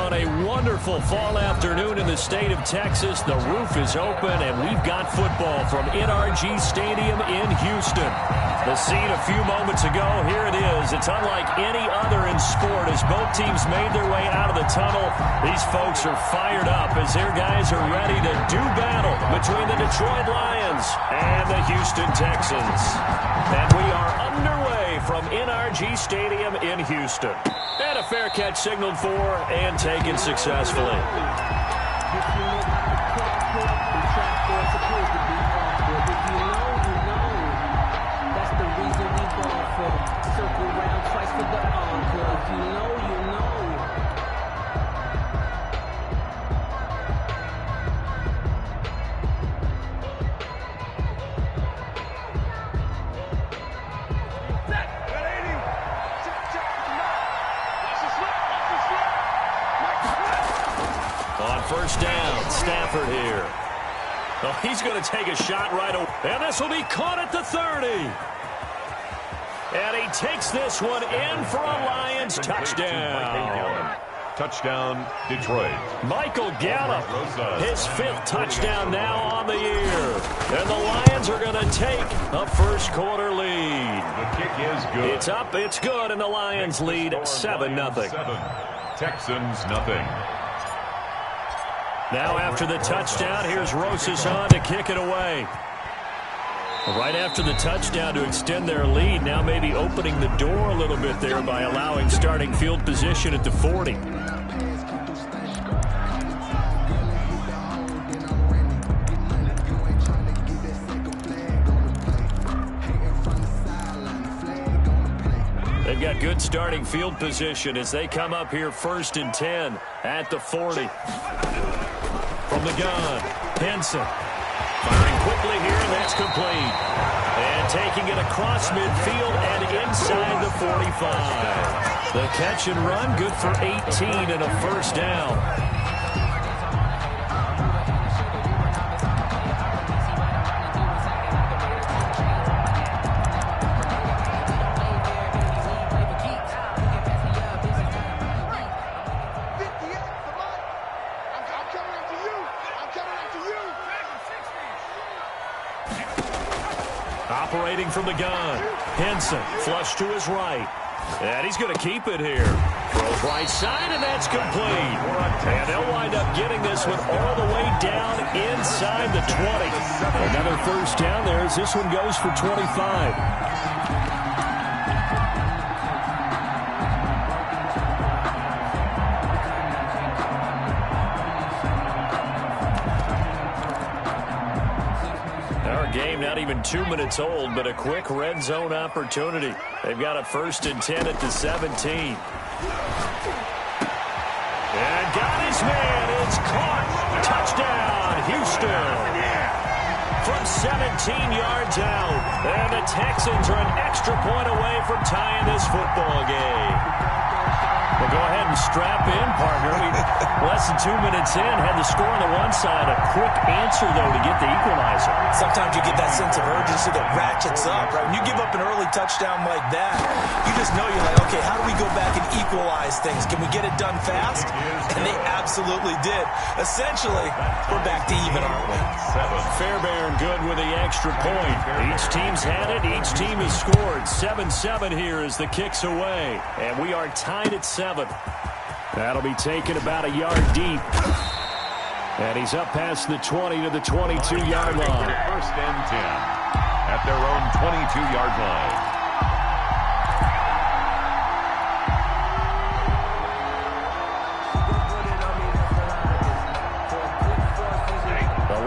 on a wonderful fall afternoon in the state of Texas. The roof is open, and we've got football from NRG Stadium in Houston. The scene a few moments ago, here it is. It's unlike any other in sport as both teams made their way out of the tunnel. These folks are fired up as their guys are ready to do battle between the Detroit Lions and the Houston Texans. And we are underway from NRG Stadium in Houston. And a fair catch signaled for and taken successfully. First down, Stafford here. Oh, he's going to take a shot right away. And this will be caught at the 30. And he takes this one in for a Lions touchdown. Touchdown, Detroit. Michael Gallup, his 5th touchdown now on the year. And the Lions are going to take a first quarter lead. The kick is good. It's up, it's good, and the Lions lead 7-0. Texans nothing. Now after the touchdown, here's Rosas on to kick it away. Right after the touchdown to extend their lead, now maybe opening the door a little bit there by allowing starting field position at the 40. They've got good starting field position as they come up here 1st and 10 at the 40. From the gun, Henson firing quickly here, and that's complete. And taking it across midfield and inside the 45. The catch and run, good for 18 and a first down. Operating from the gun. Henson, flush to his right. And he's going to keep it here. Throws right side, and that's complete. And they'll wind up getting this one all the way down inside the 20. Another first down there as this one goes for 25. Game not even 2 minutes old, but a quick red zone opportunity. They've got a 1st and 10 at the 17. And got his man. It's caught. Touchdown, Houston. From 17 yards out. And the Texans are an extra point away from tying this football game. Well, go ahead and strap in, partner. Less than 2 minutes in, had the score on the one side. A quick answer, though, to get the equalizer. Sometimes you get that sense of urgency that ratchets up, right? When you give up an early touchdown like that, you just know you're like, okay, how do we go back and equalize things? Can we get it done fast? And they absolutely did. Essentially, we're back to even, aren't we? Fairbairn good with the extra point. Each team's had it. Each team has scored. 7-7 here as the kick's away. And we are tied at 7. That'll be taken about a yard deep. And he's up past the 20 to the 22-yard line. 1st and 10 at their own 22-yard line.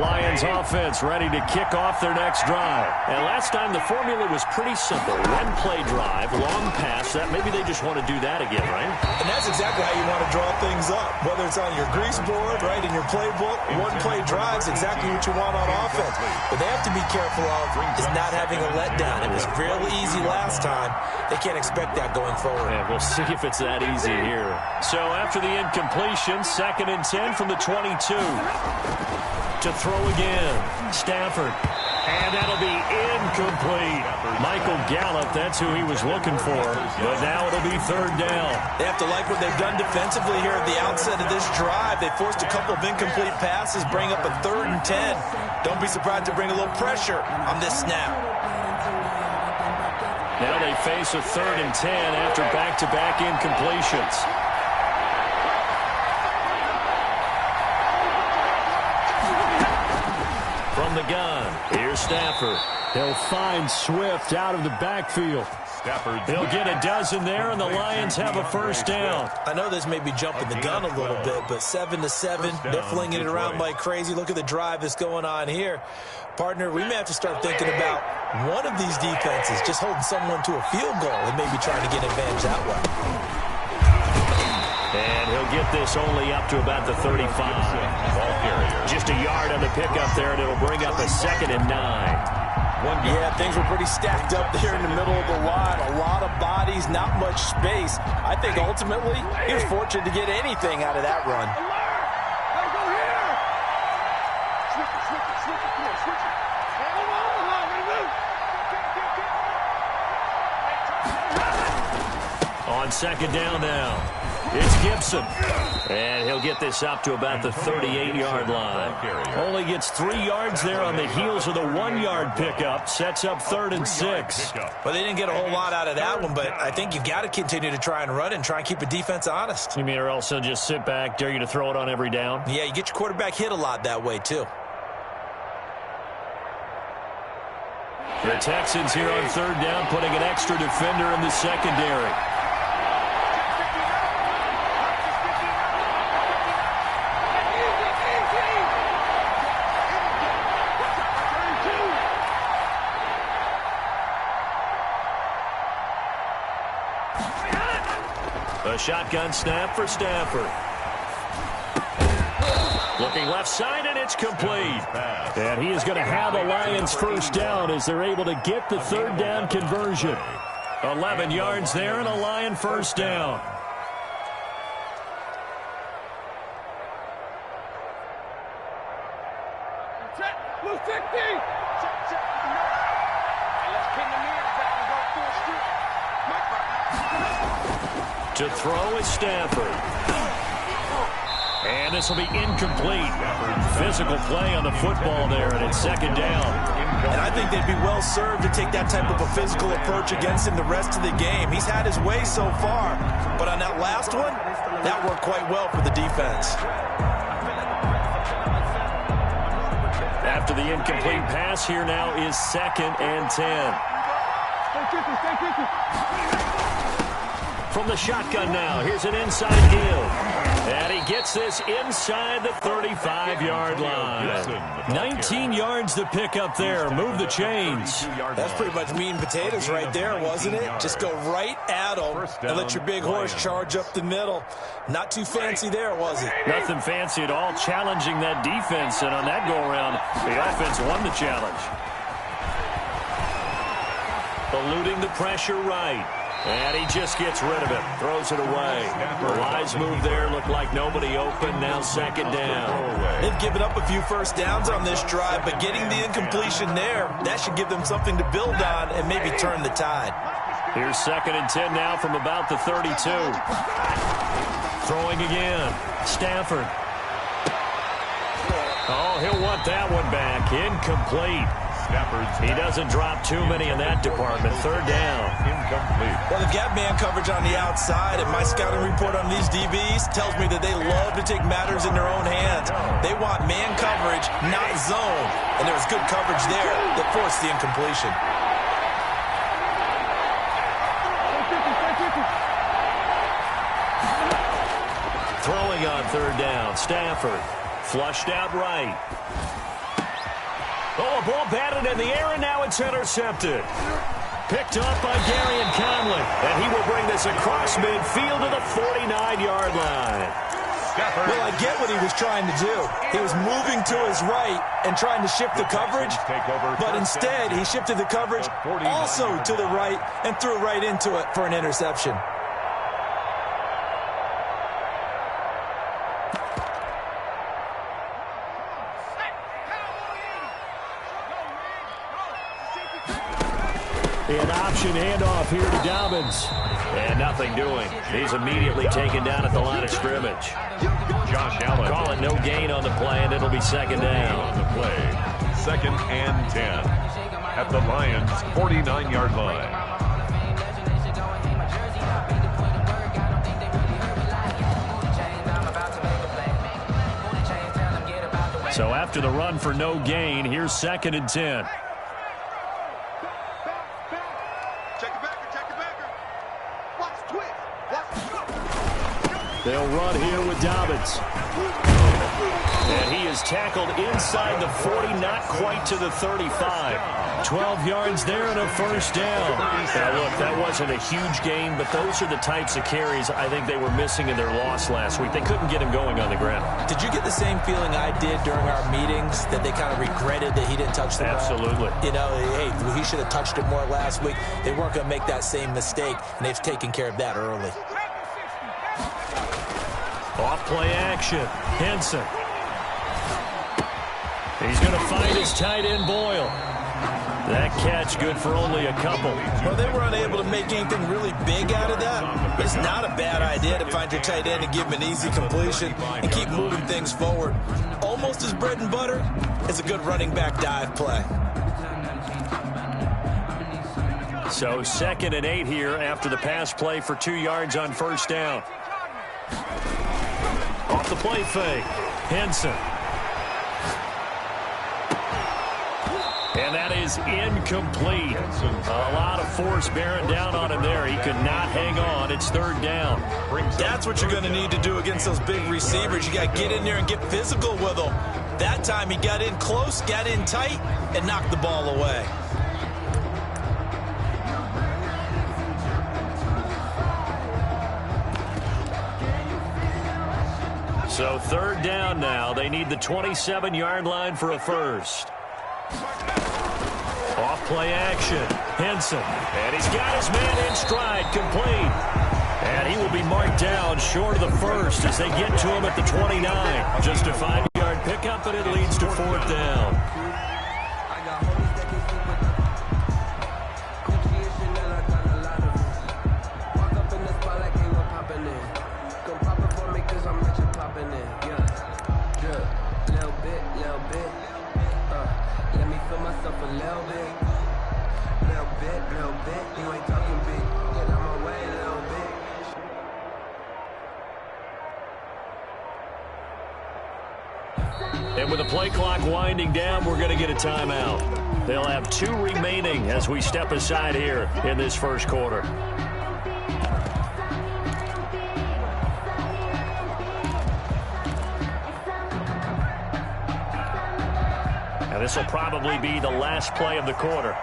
Lions offense ready to kick off their next drive. And last time the formula was pretty simple. One play drive, long pass. That maybe they just want to do that again, right? And that's exactly how you want to draw things up. Whether it's on your grease board, right, in your playbook, one play drive's exactly what you want on offense. But they have to be careful of is not having a letdown. It was real easy last time. They can't expect that going forward. Yeah, we'll see if it's that easy here. So after the incompletion, 2nd and 10 from the 22. To throw again. Stafford And that'll be incomplete. Michael Gallup, that's who he was looking for. But now it'll be third down. They have to like what they've done defensively here at the outset of this drive. They forced a couple of incomplete passes, bring up a 3rd and 10. Don't be surprised to bring a little pressure on this snap. Now they face a 3rd and 10 after back-to-back incompletions. From the gun, here's Stafford. He'll find Swift out of the backfield. He'll get a dozen there, and the Lions have a first down. I know this may be jumping the gun a little bit, but 7-7, they're flinging it around like crazy. Look at the drive that's going on here. Partner, we may have to start thinking about one of these defenses just holding someone to a field goal and maybe trying to get an advantage that way. And he'll get this only up to about the 35. Just a yard on the pickup there, and it'll bring up a 2nd and 9. Yeah, things were pretty stacked up there in the middle of the line. A lot of bodies, not much space. I think ultimately he was fortunate to get anything out of that run. On 2nd down now, it's Gibson. And he'll get this up to about the 38-yard line. Only gets 3 yards there on the heels of the 1-yard pickup. Sets up 3rd and 6. Well, they didn't get a whole lot out of that one, but I think you've got to continue to try and run and try and keep a defense honest. You mean or else they'll just sit back, dare you to throw it on every down? Yeah, you get your quarterback hit a lot that way, too. The Texans here on 3rd down, putting an extra defender in the secondary. A shotgun snap for Stafford. Looking left side, and it's complete. And he is going to have a Lions first down as they're able to get the 3rd down conversion. 11 yards there and a Lion first down. To throw is Stafford. And this will be incomplete. Physical play on the football there, and it's 2nd down. And I think they'd be well served to take that type of a physical approach against him the rest of the game. He's had his way so far, but on that last one, that worked quite well for the defense. After the incomplete pass, here now is 2nd and 10. From the shotgun now, here's an inside give. And he gets this inside the 35-yard line. 19 yards to pick up there. Move the chains. That's pretty much meat and potatoes right there, wasn't it? Just go right at them and let your big horse charge up the middle. Not too fancy there, was it? Nothing fancy at all. Challenging that defense, and on that go-around, the offense won the challenge. Eluding the pressure right. And he just gets rid of it. Throws it away. The Lions move there. Looked like nobody open. Now 2nd down. They've given up a few first downs on this drive, but getting the incompletion there, that should give them something to build on and maybe turn the tide. Here's 2nd and 10 now from about the 32. Throwing again. Stafford. Oh, he'll want that one back. Incomplete. He doesn't drop too many in that department. 3rd down. Incomplete. Well, they've got man coverage on the outside, and my scouting report on these DBs tells me that they love to take matters in their own hands. They want man coverage, not zone. And there was good coverage there that forced the incompletion. Throwing on 3rd down. Stafford. Flushed out right. Oh, a ball batted in the air, and now it's intercepted. Picked up by Gary and Conley, and he will bring this across midfield to the 49-yard line. Well, I get what he was trying to do. He was moving to his right and trying to shift the coverage, but instead he shifted the coverage also to the right and threw right into it for an interception. An option handoff here to Dobbins. And nothing doing. He's immediately taken down at the line of scrimmage. Josh Allen. Call it no gain on the play, and it'll be second down. On the play, 2nd and 10 at the Lions' 49-yard line. So after the run for no gain, here's 2nd and 10. They'll run here with Dobbins. And he is tackled inside the 40, not quite to the 35. 12 yards there and a first down. Now, look, that wasn't a huge gain, but those are the types of carries I think they were missing in their loss last week. They couldn't get him going on the ground. Did you get the same feeling I did during our meetings, that they kind of regretted that he didn't touch the ball? Absolutely. You know, hey, he should have touched it more last week. They weren't going to make that same mistake, and they've taken care of that early. Off play action. Henson. He's going to find his tight end, Boyle. That catch good for only a couple. Well, they were unable to make anything really big out of that. It's not a bad idea to find your tight end and give him an easy completion and keep moving things forward. Almost as bread and butter as a good running back dive play. So 2nd and 8 here after the pass play for 2 yards on first down. Off the play fake. Henson. And that is incomplete. A lot of force bearing down on him there. He could not hang on. It's 3rd down. That's what you're going to need to do against those big receivers. You got to get in there and get physical with them. That time he got in close, got in tight, and knocked the ball away. So 3rd down now. They need the 27-yard line for a first. Off play action. Henson. And he's got his man in stride. Complete. And he will be marked down short of the first as they get to him at the 29. Just a 5-yard pickup, and it leads to 4th down. And with the play clock winding down, we're going to get a timeout. They'll have 2 remaining as we step aside here in this first quarter. And this will probably be the last play of the quarter.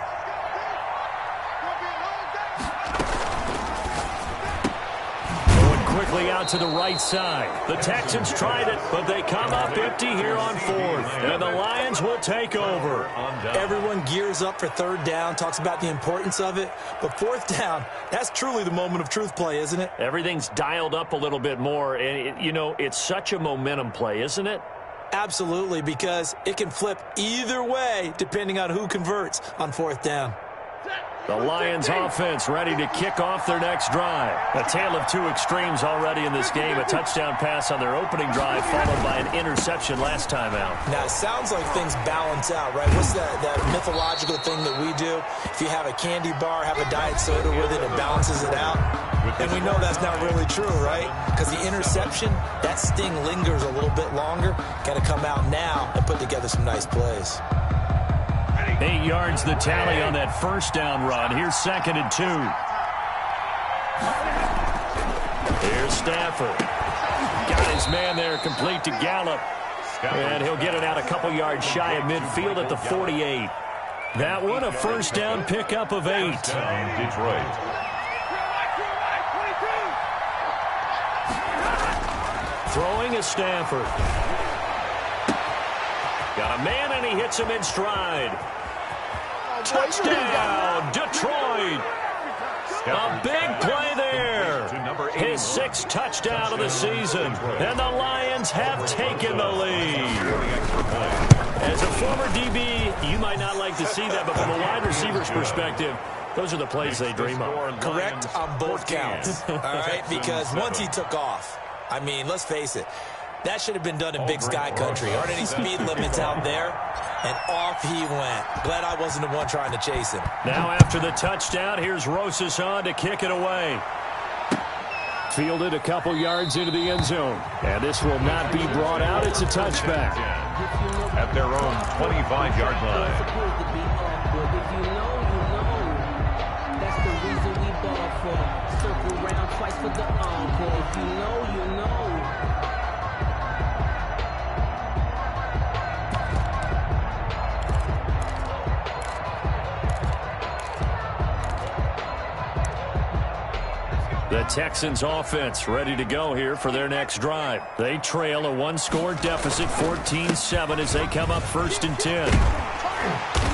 Quickly out to the right side. The Texans tried it, but they come up empty here on 4th. And the Lions will take over. Everyone gears up for 3rd down, talks about the importance of it. But 4th down, that's truly the moment of truth play, isn't it? Everything's dialed up a little bit more. And, you know, it's such a momentum play, isn't it? Absolutely, because it can flip either way depending on who converts on 4th down. The Lions offense ready to kick off their next drive. A tale of 2 extremes already in this game. A touchdown pass on their opening drive followed by an interception last time out. Now, it sounds like things balance out, right? What's that mythological thing that we do? If you have a candy bar, have a diet soda with it, it balances it out. And we know that's not really true, right? Because the interception, that sting lingers a little bit longer. Got to come out now and put together some nice plays. 8 yards the tally on that first down run. Here's 2nd and 2. Here's Stafford. Got his man there complete to Gallup. And he'll get it out a couple yards shy of midfield at the 48. That one a first down pickup of 8. Detroit. Throwing is Stafford. Got a man and he hits him in stride. Touchdown, Detroit. A big play there. His 6th touchdown of the season. And the Lions have taken the lead. As a former DB, you might not like to see that, but from a wide receiver's perspective, Those are the plays they dream of. Correct on both counts, all right? Because once he took off, I mean, let's face it, that should have been done in Big Sky Country. Aren't any speed limits out there? And off he went. Glad I wasn't the one trying to chase him. Now after the touchdown, here's Rosas on to kick it away. Fielded a couple yards into the end zone. And this will not be brought out. It's a touchback. At their own 25-yard line. If you know, you know. That's the reason we ball for. Circle round twice for the encore. If you know, you know. The Texans offense ready to go here for their next drive. They trail a one-score deficit, 14-7, as they come up 1st and 10.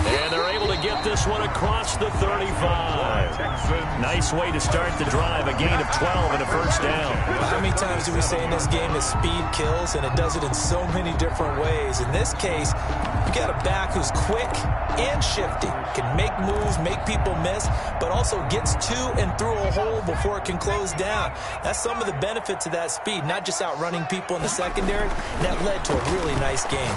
And they're able to get this one across the 35. Nice way to start the drive, a gain of 12 and a first down. How many times do we say in this game that speed kills, and it does it in so many different ways? In this case, you got a back who's quick and shifty, can make moves, make people miss, but also gets to and through a hole before it can close down. That's some of the benefits of that speed, not just outrunning people in the secondary. That led to a really nice game.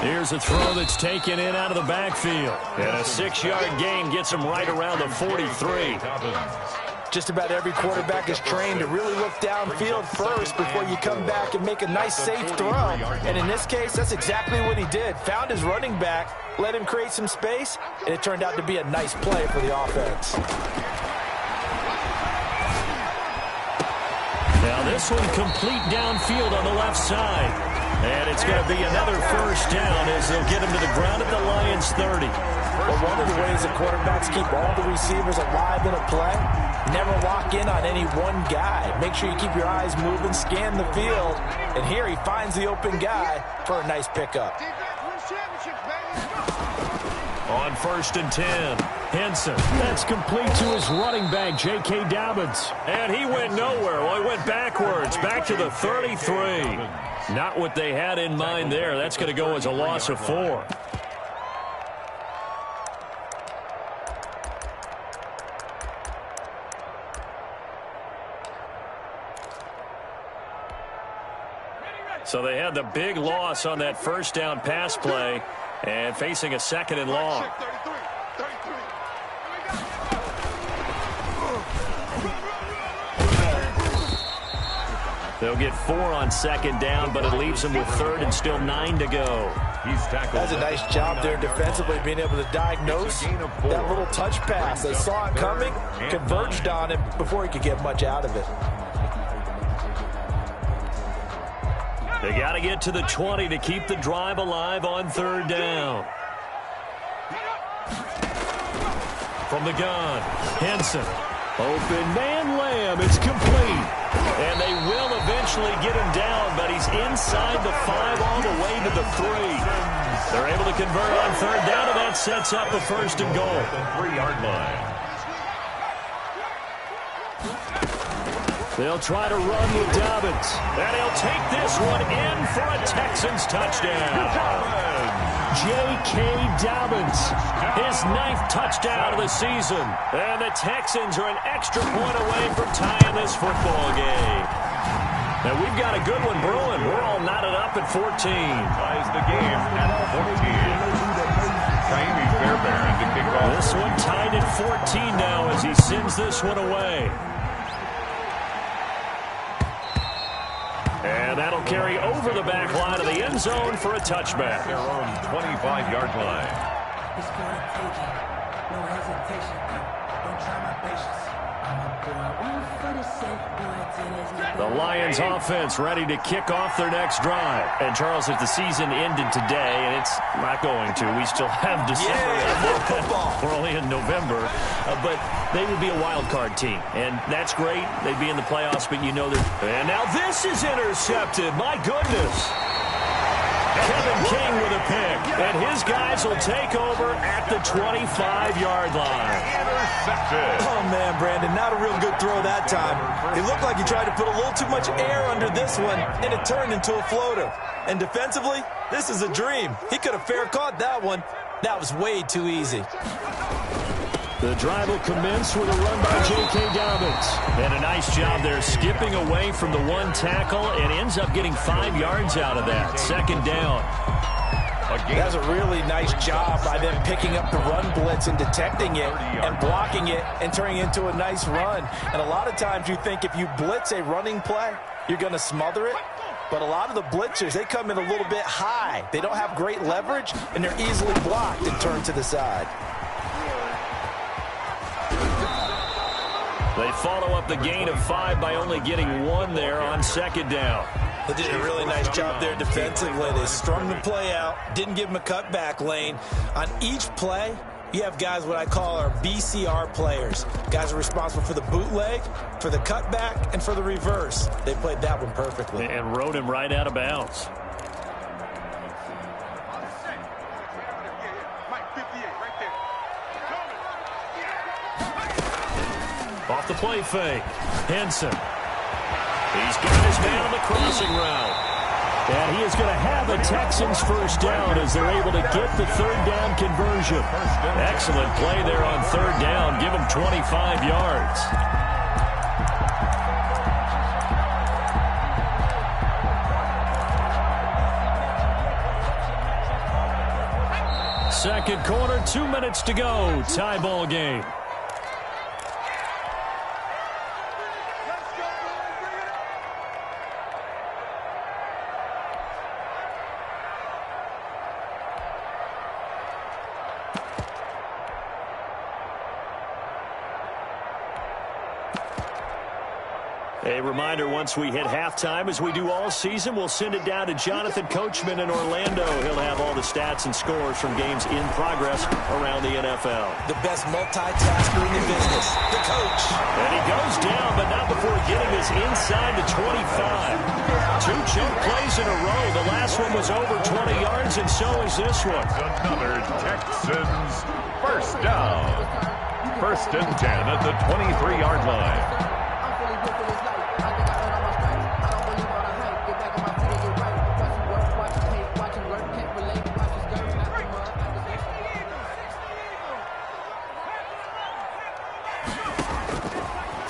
Here's a throw that's taken in out of the backfield. And a 6-yard gain gets him right around the 43. Just about every quarterback is trained to really look downfield first before you come back and make a nice, safe throw. And in this case, that's exactly what he did. Found his running back, let him create some space, and it turned out to be a nice play for the offense. Now this one complete downfield on the left side. And it's going to be another first down as they'll get him to the ground at the Lions 30. Well, one of the ways that quarterbacks keep all the receivers alive in a play, never lock in on any one guy. Make sure you keep your eyes moving, scan the field. And here he finds the open guy for a nice pickup. On 1st and 10, Henson. That's complete to his running back, J.K. Dobbins. And he went nowhere. Well, he went backwards, back to the 33. Not what they had in mind there. That's going to go as a loss of 4. So they had the big loss on that first down pass play and facing a 2nd and long. They'll get 4 on 2nd down, but it leaves them with 3rd and still 9 to go. He's tackled. That's a nice job there defensively, being able to diagnose that little touch pass. They saw it coming, converged on him before he could get much out of it. They got to get to the 20 to keep the drive alive on 3rd down. From the gun, Henson. Open man, Lamb. It's complete. And they will eventually get him down, but he's inside the 5 all the way to the 3. They're able to convert on 3rd down, and that sets up a 1st and goal. 3-yard line. They'll try to run with Dobbins. And he'll take this one in for a Texans touchdown. J.K. Dobbins, his 9th touchdown of the season. And the Texans are an extra point away from tying this football game. Now we've got a good one brewing. We're all knotted up at 14. Ties the game at 14. Jamie Fairbairn to kick off. This one tied at 14 now as he sends this one away. And that'll carry over the back line of the end zone for a touchback. Their own 25-yard line. It's for the taking. No hesitation. Don't try my patience. I'm a boy. One for the set. The Lions offense ready to kick off their next drive. And Charles, if the season ended today, and it's not going to, we still have December. We're only in November. But they would be a wild card team. And that's great. They'd be in the playoffs, but you know that. And now this is intercepted. My goodness. Kevin King with a pick. And his guys will take over at the 25-yard line. Oh, man, Brandon, not a real good throw that time. It looked like he tried to put a little too much air under this one, and it turned into a floater. And defensively, this is a dream. He could have fair caught that one. That was way too easy. The drive will commence with a run by J.K. Dobbins. And a nice job there skipping away from the one tackle and ends up getting 5 yards out of that. Second down. That's a really nice job by them picking up the run blitz and detecting it and blocking it and turning it into a nice run. And a lot of times you think if you blitz a running play, you're going to smother it. But a lot of the blitzers, they come in a little bit high. They don't have great leverage, and they're easily blocked and turned to the side. They follow up the gain of 5 by only getting 1 there on second down. They did a really nice job there defensively. They strung the play out, didn't give them a cutback lane. On each play, you have guys what I call our BCR players. Guys are responsible for the bootleg, for the cutback, and for the reverse. They played that one perfectly. And rode him right out of bounds. Off the play fake. Henson. He's got his man on the crossing route. And he is going to have the Texans first down as they're able to get the third down conversion. Excellent play there on third down. Give him 25 yards. Second quarter, 2 minutes to go. Tie ball game. A reminder, once we hit halftime, as we do all season, we'll send it down to Jonathan Coachman in Orlando. He'll have all the stats and scores from games in progress around the NFL. The best multitasker in the business, the coach. And he goes down, but not before getting this inside the 25. 2 choke plays in a row. The last one was over 20 yards, and so is this one. Another Texans first down. First and 10 at the 23-yard line.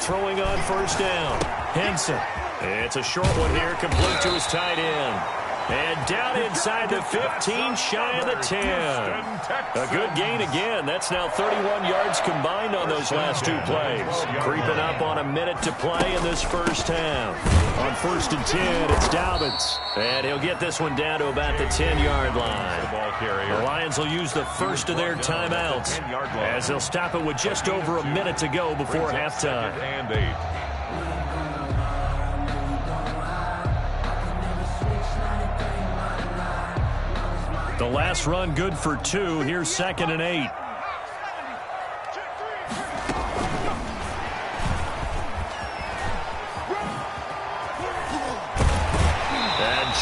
Throwing on first down. Henson. It's a short one here, complete to his tight end. And down inside the 15, shy of the 10. A good gain again. That's now 31 yards combined on those last 2 plays. Creeping up on a minute to play in this first half. On first and 10, it's Dobbins. And he'll get this one down to about the 10-yard line. The Lions will use the first of their timeouts as they'll stop it with just over a minute to go before halftime. The last run good for 2. Here's second and 8.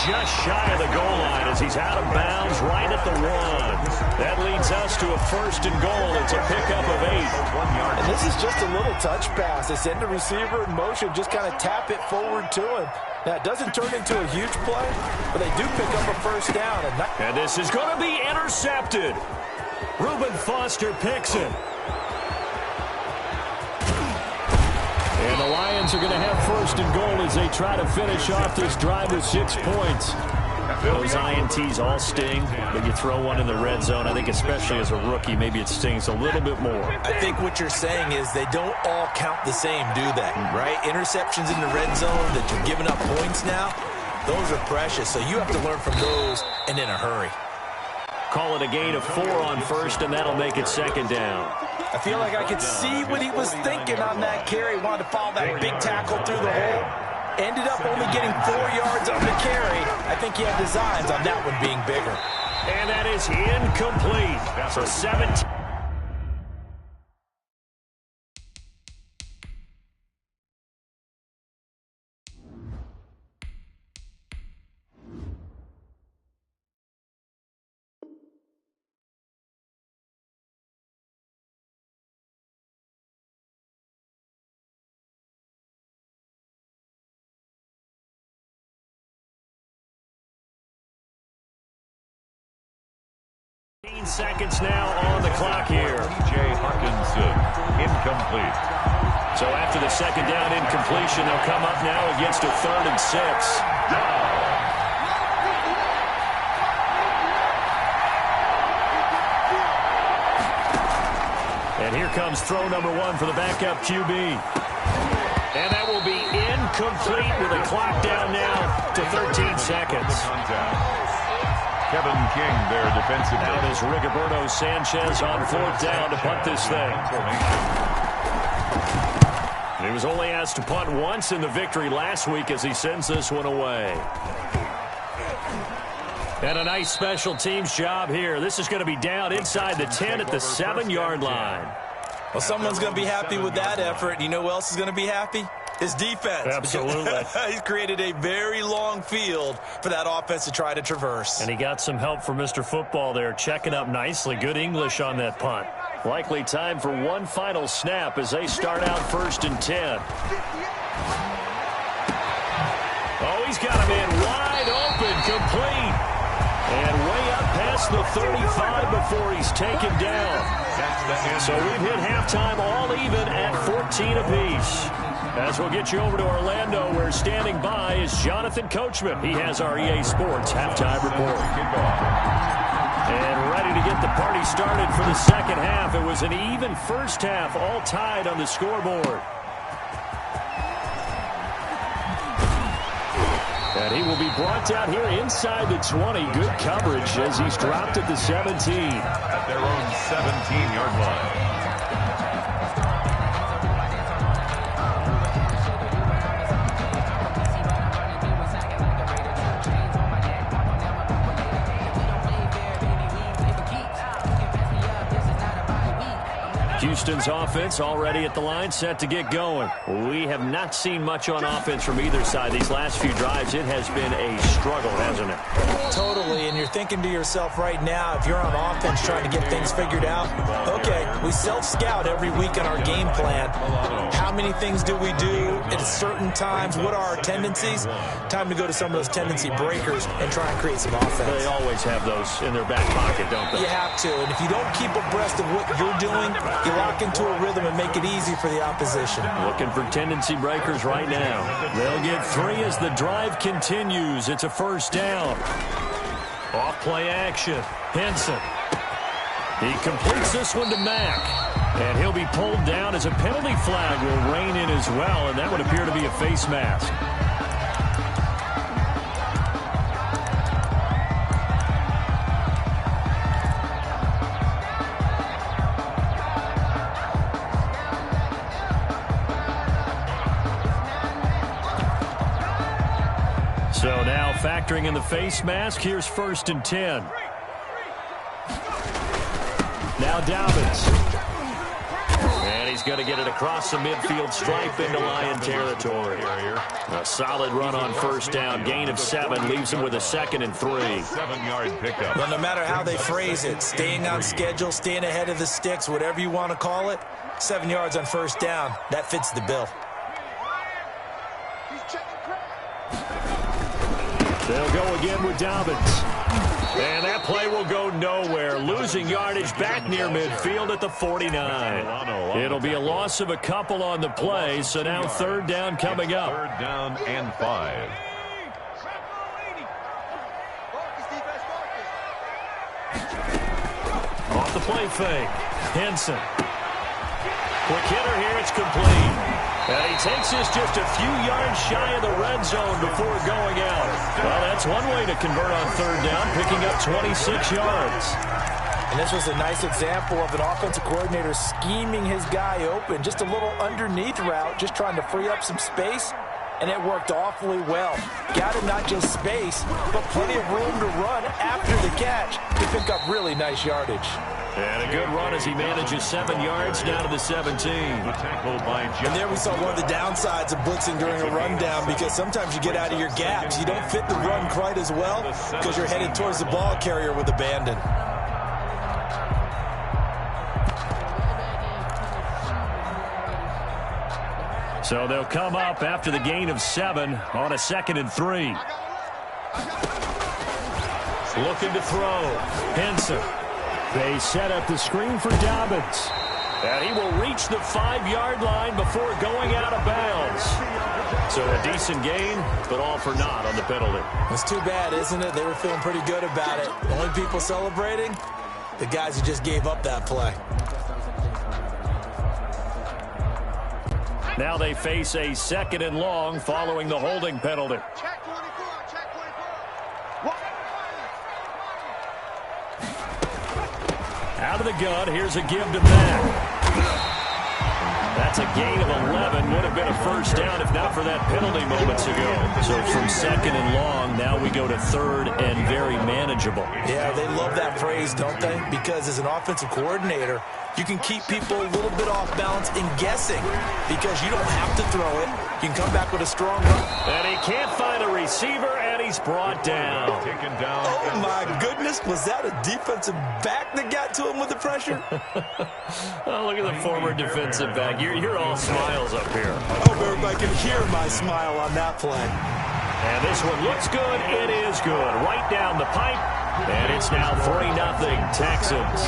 Just shy of the goal line as he's out of bounds right at the 1. That leads us to a first and goal. It's a pickup of 8. And this is just a little touch pass. They send the receiver in motion, just kind of tap it forward to him. Now, it doesn't turn into a huge play, but they do pick up a first down. And this is going to be intercepted. Reuben Foster picks it. And the Lions are going to have first and goal as they try to finish off this drive with 6 points. Those INTs all sting, but you throw one in the red zone, I think especially as a rookie, maybe it stings a little bit more. I think what you're saying is they don't all count the same, do they? Right? Interceptions in the red zone that you're giving up points now, those are precious. So you have to learn from those and in a hurry. Call it a gain of 4 on first, and that'll make it second down. I feel like I could see what he was thinking on that carry. Wanted to follow that big tackle through the hole. Ended up only getting 4 yards on the carry. I think he had designs on that one being bigger. And that is incomplete. So 17. Seconds now on the clock here. T.J. Hawkinson incomplete. So after the second down incompletion, they'll come up now against a 3rd and 6. And here comes throw number 1 for the backup QB. And that will be incomplete with a clock down now to 13 seconds. Kevin King, their defensive. Now it is Rigoberto Sanchez on 4th down to punt this thing. And he was only asked to punt once in the victory last week as he sends this one away. And a nice special teams job here. This is going to be down inside the 10 at the 7-yard line. Well, someone's going to be happy with that effort. You know who else is going to be happy? His defense. Absolutely. He's created a very long field for that offense to try to traverse. And he got some help from Mr. Football there, checking up nicely. Good English on that punt. Likely time for one final snap as they start out 1st and 10. Oh, he's got him in wide open, complete. And way up past the 35 before he's taken down. So we've hit halftime all even at 14 apiece. As we'll get you over to Orlando, where standing by is Jonathan Coachman. He has our EA Sports halftime report. And ready to get the party started for the second half. It was an even first half, all tied on the scoreboard. And he will be brought down here inside the 20. Good coverage as he's dropped at the 17. At their own 17-yard line. Houston's offense already at the line, set to get going. We have not seen much on offense from either side these last few drives. It has been a struggle, hasn't it? Totally, and you're thinking to yourself right now, if you're on offense trying to get things figured out, okay, we self-scout every week on our game plan. How many things do we do at certain times? What are our tendencies? Time to go to some of those tendency breakers and try and create some offense. They always have those in their back pocket, don't they? You have to, and if you don't keep abreast of what you're doing, you lock into a rhythm and make it easy for the opposition. Looking for tendency breakers right now. They'll get 3 as the drive continues. It's a 1st down. Off play action. Henson. He completes this one to Mack. And he'll be pulled down as a penalty flag will rein in as well, and that would appear to be a face mask. So now factoring in the face mask, here's 1st and 10. Now Dobbins. And he's going to get it across the midfield stripe into Lion territory. A solid run on 1st down. Gain of 7 leaves him with a 2nd and 3. 7-yard pickup. Well, no matter how they phrase it, staying on schedule, staying ahead of the sticks, whatever you want to call it, 7 yards on 1st down, that fits the bill. They'll go again with Dobbins. And that play will go nowhere. Losing yardage back near midfield at the 49. It'll be a loss of a couple on the play, so now 3rd down coming up. 3rd down and 5. Off the play fake. Henson. Quick hitter here. It's complete. And he takes this just a few yards shy of the red zone before going out. Well, that's one way to convert on 3rd down, picking up 26 yards. And this was a nice example of an offensive coordinator scheming his guy open. Just a little underneath route, just trying to free up some space. And it worked awfully well. Got him not just space, but plenty of room to run after the catch to pick up really nice yardage. And a good run as he manages 7 yards down to the 17. And there we saw one of the downsides of blitzing during a rundown, because sometimes you get out of your gaps. You don't fit the run quite as well because you're headed towards the ball carrier with abandon. So they'll come up after the gain of 7 on a 2nd and 3. Looking to throw. Henson. They set up the screen for Dobbins. And he will reach the 5-yard line before going out of bounds. So a decent gain, but all for naught on the penalty. It's too bad, isn't it? They were feeling pretty good about it. The only people celebrating, the guys who just gave up that play. Now they face a 2nd and long following the holding penalty. Check 24, check 24. Out of the gun, here's a give to Mack. That's a gain of 11. Would have been a first down if not for that penalty moments ago. So from 2nd and long, now we go to 3rd and very manageable. Yeah, they love that phrase, don't they? Because as an offensive coordinator, you can keep people a little bit off balance in guessing because you don't have to throw it. You can come back with a strong run. And he can't find a receiver, and he's brought down. Taken down. Oh, my goodness. Was that a defensive back that got to him with the pressure? Oh, look at the former defensive back. You're all smiles up here. I hope everybody can hear my smile on that play. And this one looks good. It is good. Right down the pipe. And it's now 3-0 Texans.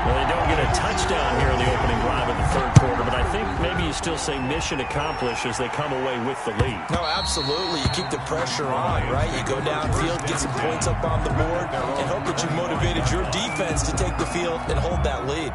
Well, they don't get a touchdown here in the opening drive of the 3rd quarter, but I think maybe you still say mission accomplished as they come away with the lead. No, absolutely. You keep the pressure on, right? You go downfield, get some points up on the board, and hope that you motivated your defense to take the field and hold that lead.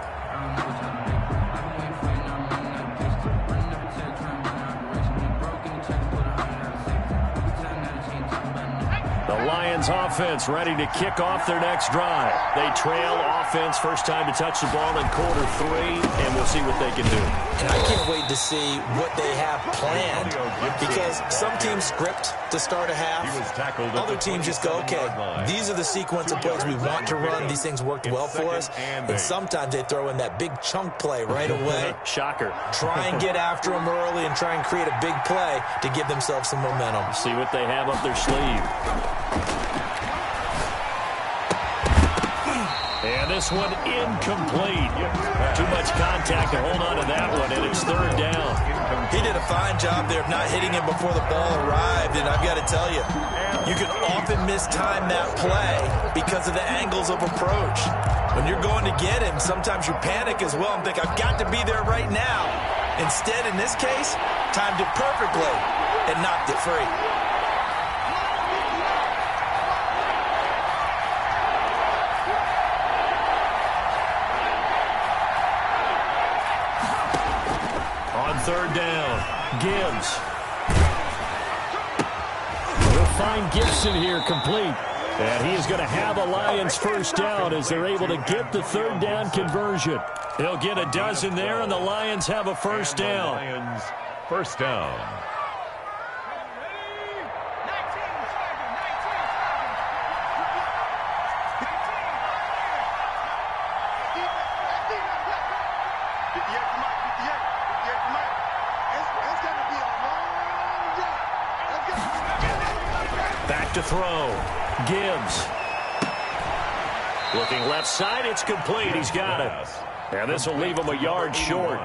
The Lions offense ready to kick off their next drive. They trail offense, first time to touch the ball in quarter 3, and we'll see what they can do. And I can't wait to see what they have planned because some teams script to start a half. Other teams just go, okay, these are the sequence of plays we want to run. These things worked well for us. And sometimes they throw in that big chunk play right away. Shocker. Try and get after them early and try and create a big play to give themselves some momentum. See what they have up their sleeve. And this one incomplete. Too much contact to hold on to that one, and it's 3rd down. He did a fine job there of not hitting him before the ball arrived, and I've got to tell you, you can often mistime that play because of the angles of approach. When you're going to get him, sometimes you panic as well and think, I've got to be there right now. Instead, in this case, timed it perfectly and knocked it free. On 3rd down, Gibbs. We'll find Gibson here complete. And he is going to have a Lions first down as they're able to get the 3rd down conversion. He'll get a dozen there, and the Lions have a first down. Lions first down. Back to throw. Gibbs. Looking left side, it's complete. He's got it. And this will leave him a yard short.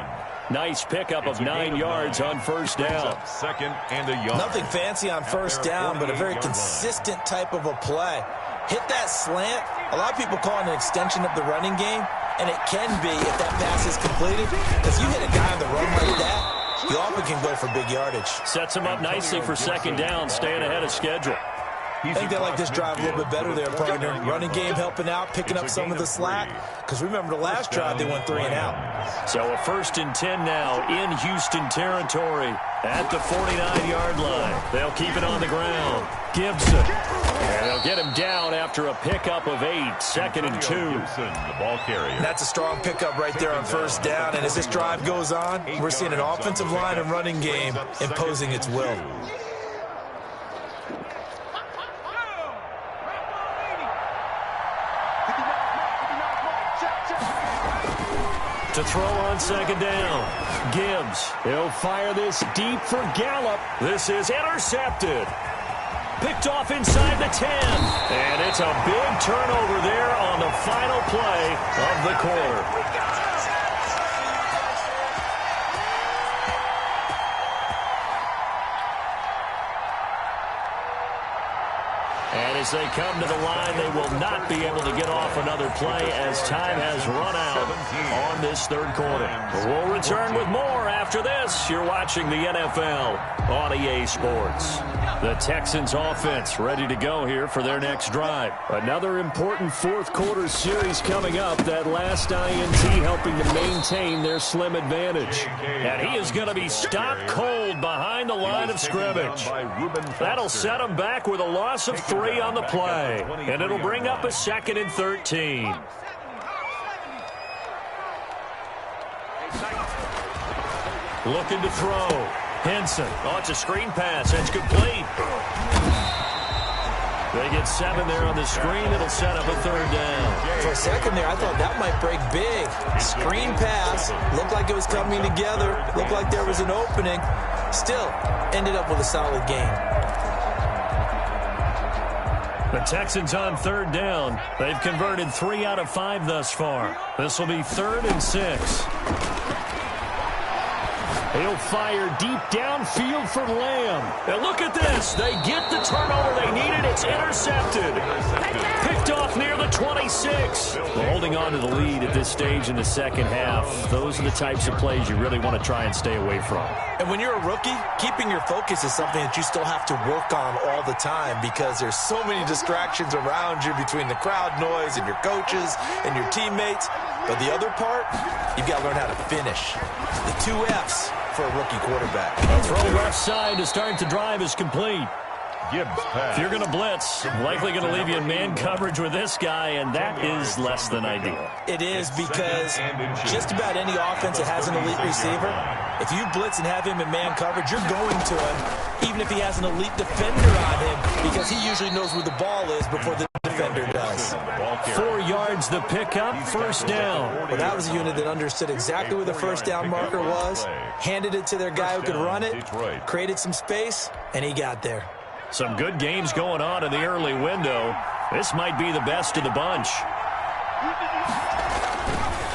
Nice pickup of 9 yards on first down. 2nd and a yard. Nothing fancy on first down, but a very consistent type of a play. Hit that slant. A lot of people call it an extension of the running game, and it can be if that pass is completed. Because you hit a guy on the run like that, you often can go for big yardage. Sets him up nicely for 2nd down, staying ahead of schedule. I think they like this drive a little bit better there, partner. Running game helping out, picking up some of the slack. Because remember the last drive, they went 3 and out. So a 1st and 10 now in Houston territory at the 49-yard line. They'll keep it on the ground. Gibson. And they'll get him down after a pickup of 8. 2nd and 2. The ball carrier. That's a strong pickup right there on first down. And as this drive goes on, we're seeing an offensive line and running game imposing its will. To throw on 2nd down. Gibbs. He'll fire this deep for Gallup. This is intercepted. Picked off inside the 10. And it's a big turnover there on the final play of the quarter. And as they come to the line, they will not be able to get off another play as time has run out on this third quarter. We'll return with more after this. You're watching the NFL on EA Sports. The Texans offense ready to go here for their next drive. Another important fourth quarter series coming up. That last INT helping to maintain their slim advantage. And he is going to be stopped cold behind the line of scrimmage. That'll set him back with a loss of 3 on the play. And it'll bring up a 2nd and 13. Looking to throw. Henson. Oh, it's a screen pass. It's complete. They get 7 there on the screen. It'll set up a 3rd down. For a second there, I thought that might break big. Screen pass. Looked like it was coming together. Looked like there was an opening. Still, ended up with a solid game. The Texans on 3rd down. They've converted 3 out of 5 thus far. This will be 3rd and 6. He'll fire deep downfield for Lamb. And look at this. They get the turnover they needed. It's intercepted. Picked off near the 26. Well, holding on to the lead at this stage in the second half, those are the types of plays you really want to try and stay away from. And when you're a rookie, keeping your focus is something that you still have to work on all the time because there's so many distractions around you between the crowd noise and your coaches and your teammates. But the other part, you've got to learn how to finish. The 2 F's for a rookie quarterback. A throw left side to start the drive is complete. Gibbs pass. If you're going to blitz, likely going to leave you in man coverage with this guy, and that is less than ideal. It is because just about any offense that has an elite receiver, if you blitz and have him in man coverage, you're going to him, even if he has an elite defender on him, because he usually knows where the ball is before the defender does. 4 yards the pickup, 1st down. Well, that was a unit that understood exactly where the 1st down marker was, handed it to their guy who could run it, created some space, and he got there. Some good games going on in the early window. This might be the best of the bunch.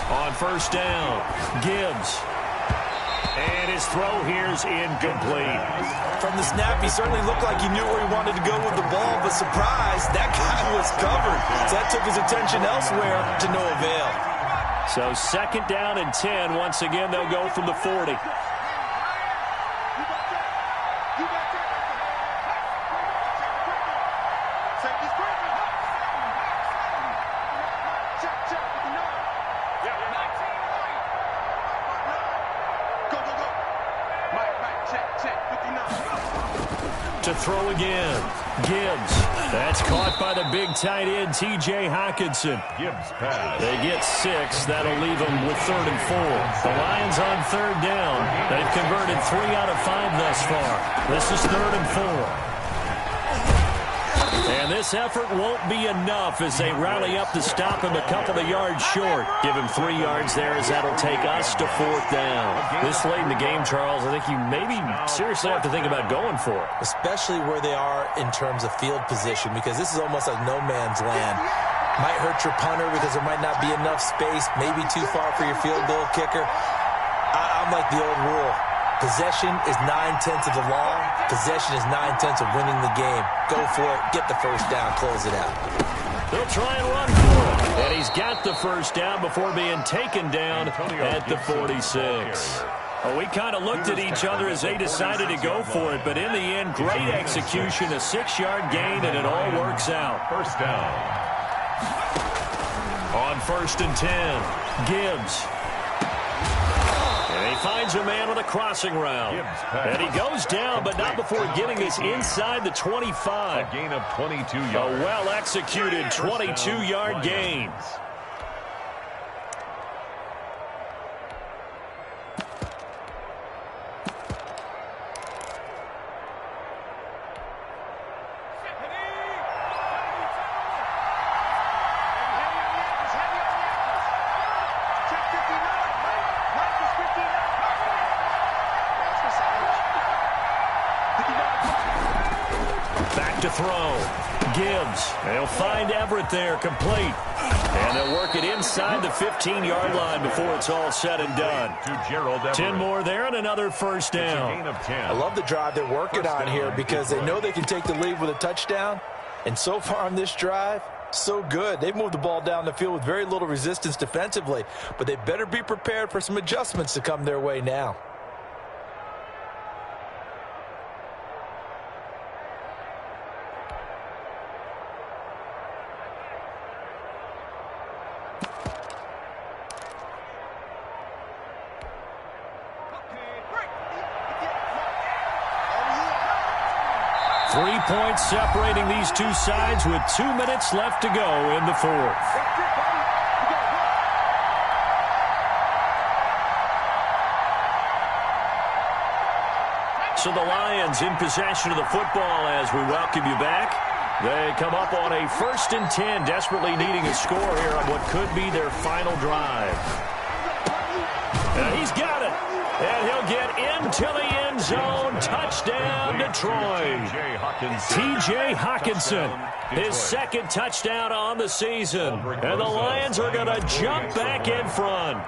On 1st down, Gibbs. And his throw here is incomplete. From the snap, he certainly looked like he knew where he wanted to go with the ball, but surprise, that guy was covered. So that took his attention elsewhere to no avail. So 2nd down and 10. Once again, they'll go from the 40. To throw again. Gibbs. That's caught by the big tight end, T.J. Hockenson. Gibbs pass. They get 6. That'll leave them with 3rd and 4. The Lions on 3rd down. They've converted 3 out of 5 thus far. This is 3rd and 4. And this effort won't be enough as they rally up to stop him a couple of yards short. Give him 3 yards there as that'll take us to 4th down. This late in the game, Charles, I think you maybe seriously have to think about going for it. Especially where they are in terms of field position, because this is almost like no man's land. Might hurt your punter because there might not be enough space, maybe too far for your field goal kicker. I'm like the old rule. Possession is 9/10 of the law. Possession is 9/10 of winning the game. Go for it. Get the 1st down. Close it out. They'll try and run for it. And he's got the 1st down before being taken down at the 46. Well, we kind of looked at each other as they decided to go for it. But in the end, great execution, a 6-yard gain, and it all works out. 1st down. On 1st and 10, Gibbs. And he finds a man on a crossing route. And he goes down, but not before getting us inside the 25. A gain of 22 yards. A well-executed 22-yard gain. To throw. Gibbs. They'll find Everett there, complete. And they'll work it inside the 15-yard line before it's all said and done. 10 more there and another 1st down. I love the drive they're working on here because they know they can take the lead with a touchdown, And so far on this drive, so good. They've moved the ball down the field with very little resistance defensively, but they better be prepared for some adjustments to come their way now. Three points separating these two sides with 2 minutes left to go in the fourth. So the Lions in possession of the football as we welcome you back. They come up on a 1st and 10, desperately needing a score here on what could be their final drive. He's got it. And he'll get into the end zone. Touchdown, Detroit. T.J. Hawkinson, his 2nd touchdown on the season. And the Lions are going to jump back in front.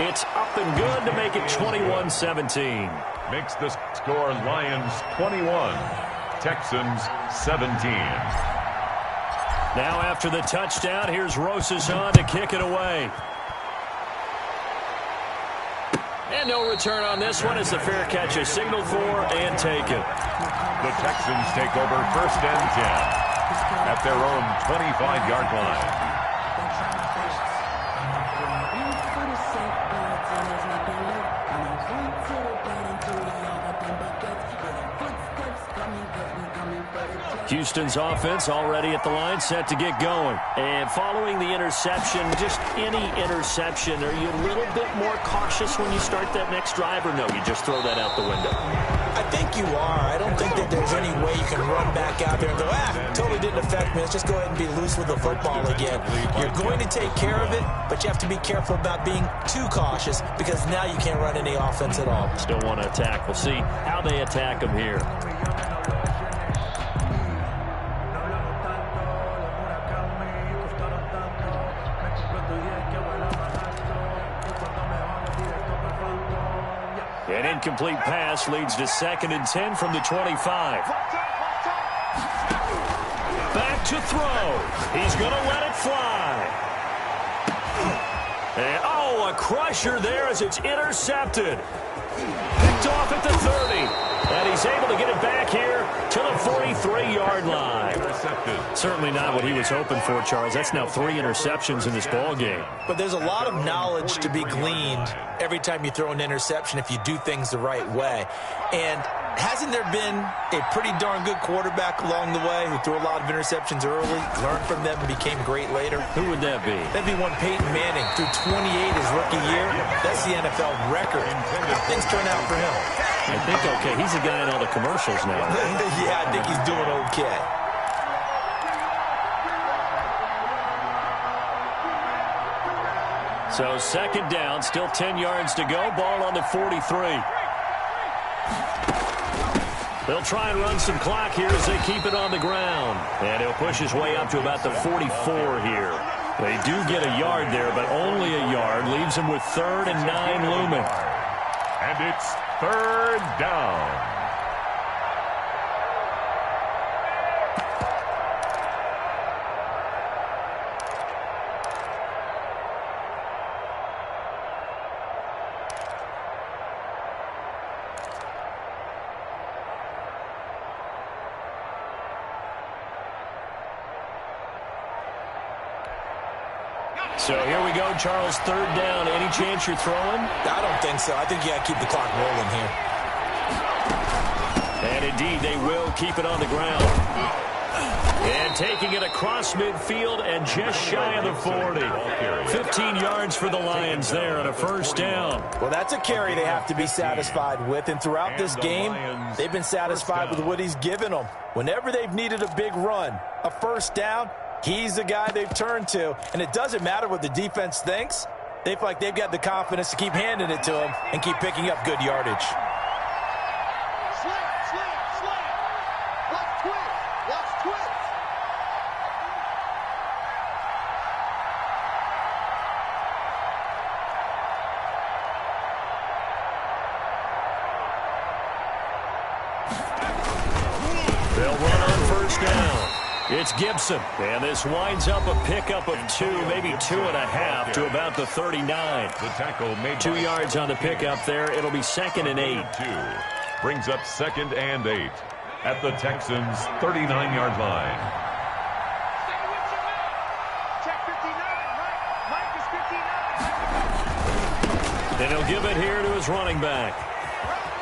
It's up and good to make it 21-17. Makes the score Lions 21, Texans 17. Now after the touchdown, here's Rosas on to kick it away. And no return on this one as the fair catch is signaled for and taken. The Texans take over 1st and 10 at their own 25-yard line. Houston's offense already at the line, set to get going. And following the interception, just any interception, are you a little bit more cautious when you start that next drive, or no, you just throw that out the window? I think you are. I don't think that there's any way you can run back out there and go, totally didn't affect me. Let's just go ahead and be loose with the football again. You're going to take care of it, but you have to be careful about being too cautious because now you can't run any offense at all. Still want to attack. We'll see how they attack them here. An incomplete pass leads to 2nd and 10 from the 25. Back to throw. He's going to let it fly. And, a crusher there as it's intercepted. Picked off at the 30. And he's able to get it back here to the 43-yard line. Certainly not what he was hoping for, Charles. That's now 3 interceptions in this ball game. But there's a lot of knowledge to be gleaned every time you throw an interception if you do things the right way. And hasn't there been a pretty darn good quarterback along the way who threw a lot of interceptions early, learned from them, and became great later? Who would that be? That'd be one Peyton Manning. Threw 28 his rookie year. That's the NFL record. How things turn out for him? I think okay. He's the guy in all the commercials now. Right? Yeah, I think he's doing okay. So 2nd down, still 10 yards to go. Ball on the 43. They'll try and run some clock here as they keep it on the ground. And he'll push his way up to about the 44 here. They do get a yard there, but only a yard. Leaves him with 3rd and 9 looming. And it's 3rd down. So here we go, Charles, 3rd down. Any chance you're throwing? I don't think so. I think you got to keep the clock rolling here. And indeed, they will keep it on the ground. And taking it across midfield and just shy of the 40. 15 yards for the Lions there on a 1st down. Well, that's a carry they have to be satisfied with. And throughout this game, they've been satisfied with what he's given them. Whenever they've needed a big run, a 1st down, he's the guy they've turned to. And it doesn't matter what the defense thinks. They feel like they've got the confidence to keep handing it to him and keep picking up good yardage. It's Gibson, and this winds up a pickup of 2, maybe 2.5 to about the 39. The tackle made 2 yards on the pickup there. It'll be 2nd and 8. 2 brings up 2nd and 8 at the Texans' 39-yard line. Check 59. Mike is 59. And he'll give it here to his running back.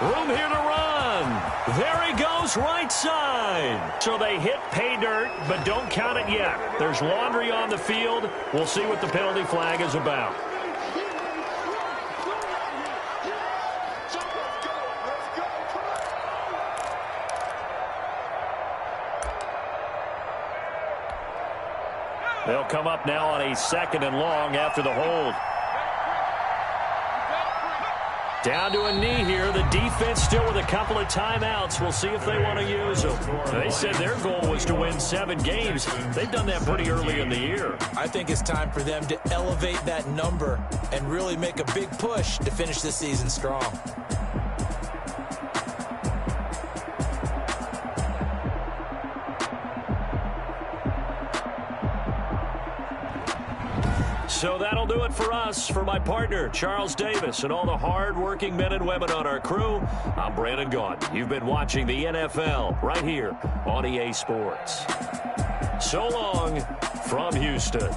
Room here to run. There he goes, right side. So they hit pay dirt, but don't count it yet. There's laundry on the field. We'll see what the penalty flag is about. They'll come up now on a 2nd and long after the hold. Down to a knee here. The defense still with a couple of timeouts. We'll see if they want to use them. They said their goal was to win 7 games. They've done that pretty early in the year. I think it's time for them to elevate that number and really make a big push to finish this season strong. So that'll do it for us. For my partner, Charles Davis, and all the hard-working men and women on our crew, I'm Brandon Gaudin. You've been watching the NFL right here on EA Sports. So long from Houston.